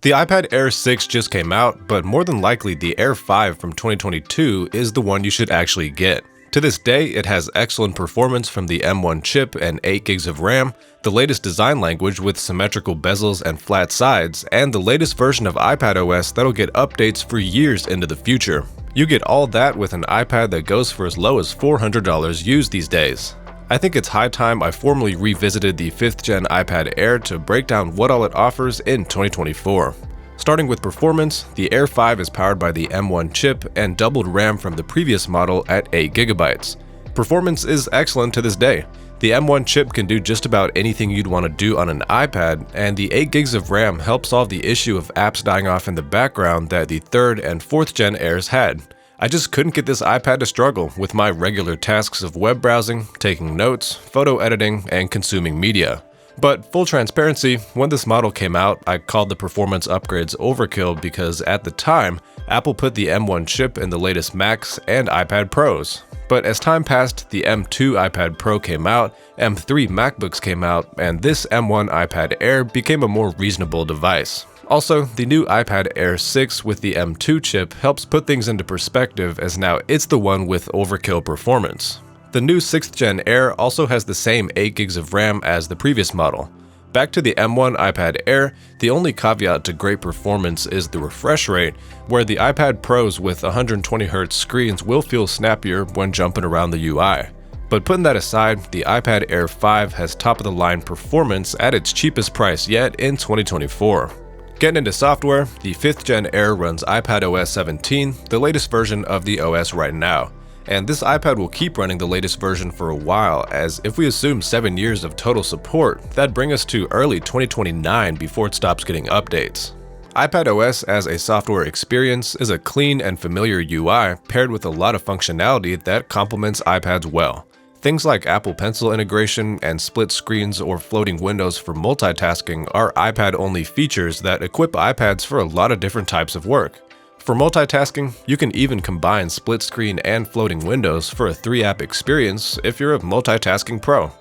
The iPad Air 6 just came out, but more than likely the Air 5 from 2022 is the one you should actually get. To this day, it has excellent performance from the M1 chip and 8GB of RAM, the latest design language with symmetrical bezels and flat sides, and the latest version of iPadOS that'll get updates for years into the future. You get all that with an iPad that goes for as low as $400 used these days. I think it's high time I formally revisited the 5th gen iPad Air to break down what all it offers in 2024. Starting with performance, the Air 5 is powered by the M1 chip and doubled RAM from the previous model at 8GB. Performance is excellent to this day. The M1 chip can do just about anything you'd want to do on an iPad, and the 8GB of RAM help solve the issue of apps dying off in the background that the 3rd and 4th gen Airs had. I just couldn't get this iPad to struggle with my regular tasks of web browsing, taking notes, photo editing, and consuming media. But full transparency, when this model came out, I called the performance upgrades overkill because at the time, Apple put the M1 chip in the latest Macs and iPad Pros. But as time passed, the M2 iPad Pro came out, M3 MacBooks came out, and this M1 iPad Air became a more reasonable device. Also, the new iPad Air 6 with the M2 chip helps put things into perspective as now it's the one with overkill performance. The new 6th gen Air also has the same 8GB of RAM as the previous model. Back to the M1 iPad Air, the only caveat to great performance is the refresh rate, where the iPad Pros with 120Hz screens will feel snappier when jumping around the UI. But putting that aside, the iPad Air 5 has top-of-the-line performance at its cheapest price yet in 2024. Getting into software, the 5th gen Air runs iPadOS 17, the latest version of the OS right now. And this iPad will keep running the latest version for a while, as if we assume 7 years of total support, that'd bring us to early 2029 before it stops getting updates. iPadOS as a software experience is a clean and familiar UI paired with a lot of functionality that complements iPads well. Things like Apple Pencil integration and split screens or floating windows for multitasking are iPad-only features that equip iPads for a lot of different types of work. For multitasking, you can even combine split screen and floating windows for a 3-app experience if you're a multitasking pro.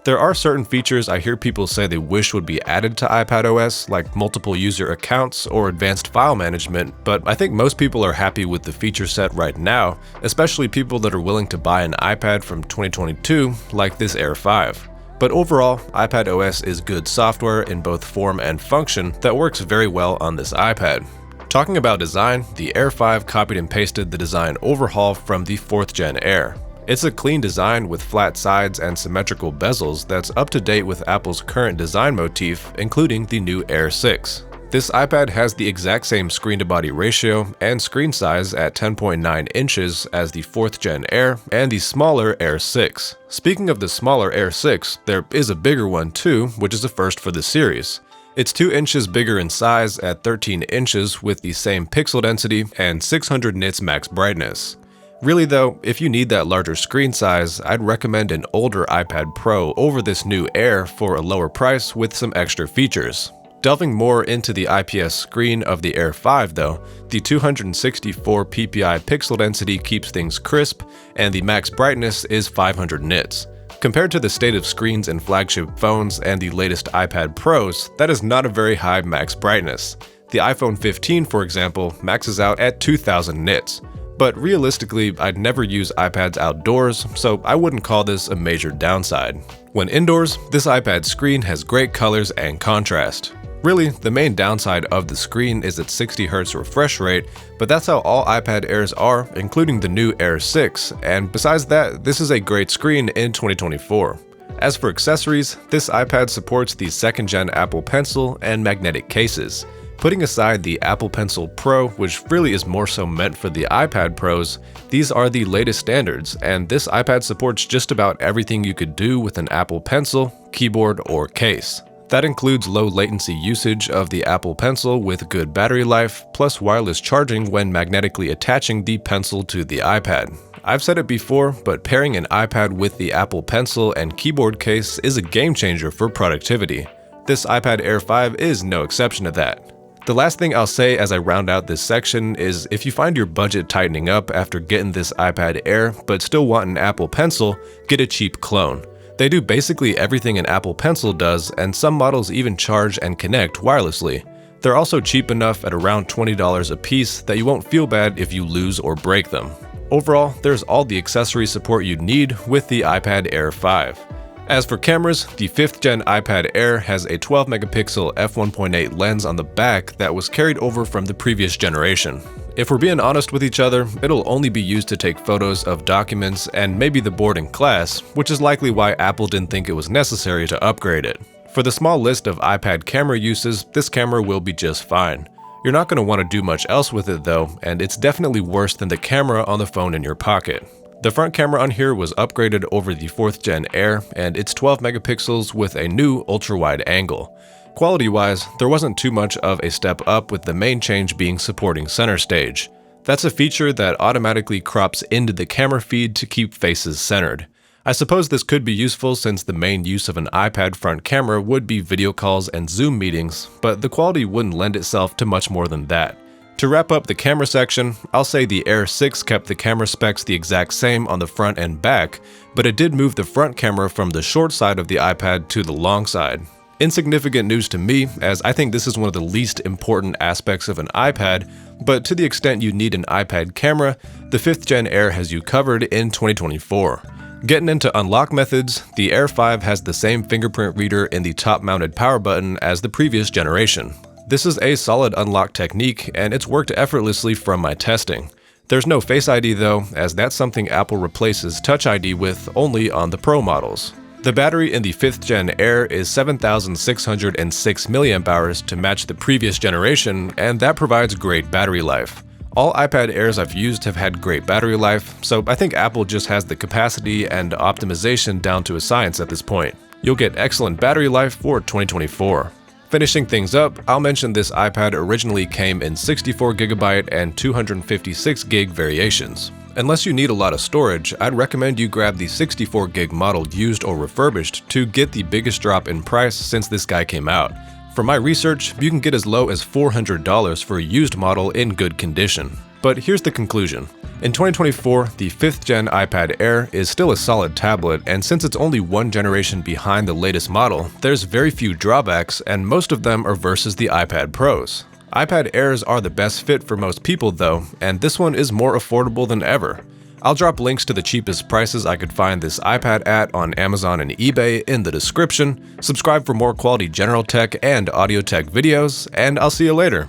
There are certain features I hear people say they wish would be added to iPadOS, like multiple user accounts or advanced file management, but I think most people are happy with the feature set right now, especially people that are willing to buy an iPad from 2022 like this Air 5. But overall, iPadOS is good software in both form and function that works very well on this iPad. Talking about design, the Air 5 copied and pasted the design overhaul from the 4th gen Air. It's a clean design with flat sides and symmetrical bezels that's up to date with Apple's current design motif, including the new Air 6. This iPad has the exact same screen-to-body ratio and screen size at 10.9 inches as the 4th gen Air and the smaller Air 6. Speaking of the smaller Air 6, there is a bigger one too, which is a first for the series. It's 2 inches bigger in size at 13 inches with the same pixel density and 600 nits max brightness. Really though, if you need that larger screen size, I'd recommend an older iPad Pro over this new Air for a lower price with some extra features. Delving more into the IPS screen of the Air 5 though, the 264 ppi pixel density keeps things crisp, and the max brightness is 500 nits. Compared to the state of screens in flagship phones and the latest iPad Pros, that is not a very high max brightness. The iPhone 15, for example, maxes out at 2000 nits. But realistically, I'd never use iPads outdoors, so I wouldn't call this a major downside. When indoors, this iPad screen has great colors and contrast. Really, the main downside of the screen is its 60Hz refresh rate, but that's how all iPad Airs are, including the new Air 6, and besides that, this is a great screen in 2024. As for accessories, this iPad supports the 2nd gen Apple Pencil and magnetic cases. Putting aside the Apple Pencil Pro, which really is more so meant for the iPad Pros, these are the latest standards, and this iPad supports just about everything you could do with an Apple Pencil, keyboard, or case. That includes low latency usage of the Apple Pencil with good battery life, plus wireless charging when magnetically attaching the pencil to the iPad. I've said it before, but pairing an iPad with the Apple Pencil and keyboard case is a game changer for productivity. This iPad Air 5 is no exception to that. The last thing I'll say as I round out this section is if you find your budget tightening up after getting this iPad Air but still want an Apple Pencil, get a cheap clone. They do basically everything an Apple Pencil does, and some models even charge and connect wirelessly. They're also cheap enough at around $20 a piece that you won't feel bad if you lose or break them. Overall, there's all the accessory support you'd need with the iPad Air 5. As for cameras, the 5th gen iPad Air has a 12 megapixel f1.8 lens on the back that was carried over from the previous generation. If we're being honest with each other, it'll only be used to take photos of documents and maybe the board in class, which is likely why Apple didn't think it was necessary to upgrade it. For the small list of iPad camera uses, this camera will be just fine. You're not going to want to do much else with it though, and it's definitely worse than the camera on the phone in your pocket. The front camera on here was upgraded over the 4th gen Air, and it's 12 megapixels with a new ultra-wide angle. Quality-wise, there wasn't too much of a step up, with the main change being supporting center stage. That's a feature that automatically crops into the camera feed to keep faces centered. I suppose this could be useful since the main use of an iPad front camera would be video calls and Zoom meetings, but the quality wouldn't lend itself to much more than that. To wrap up the camera section, I'll say the Air 6 kept the camera specs the exact same on the front and back, but it did move the front camera from the short side of the iPad to the long side. Insignificant news to me, as I think this is one of the least important aspects of an iPad, but to the extent you need an iPad camera, the 5th gen Air has you covered in 2024. Getting into unlock methods, the Air 5 has the same fingerprint reader in the top-mounted power button as the previous generation. This is a solid unlock technique, and it's worked effortlessly from my testing. There's no Face ID though, as that's something Apple replaces Touch ID with only on the Pro models. The battery in the 5th gen Air is 7,606 mAh to match the previous generation, and that provides great battery life. All iPad Airs I've used have had great battery life, so I think Apple just has the capacity and optimization down to a science at this point. You'll get excellent battery life for 2024. Finishing things up, I'll mention this iPad originally came in 64GB and 256GB variations. Unless you need a lot of storage, I'd recommend you grab the 64GB model used or refurbished to get the biggest drop in price since this guy came out. From my research, you can get as low as $400 for a used model in good condition. But here's the conclusion. In 2024, the 5th gen iPad Air is still a solid tablet, and since it's only one generation behind the latest model, there's very few drawbacks, and most of them are versus the iPad Pros. iPad Airs are the best fit for most people though, and this one is more affordable than ever. I'll drop links to the cheapest prices I could find this iPad at on Amazon and eBay in the description. Subscribe for more quality general tech and audio tech videos, and I'll see you later.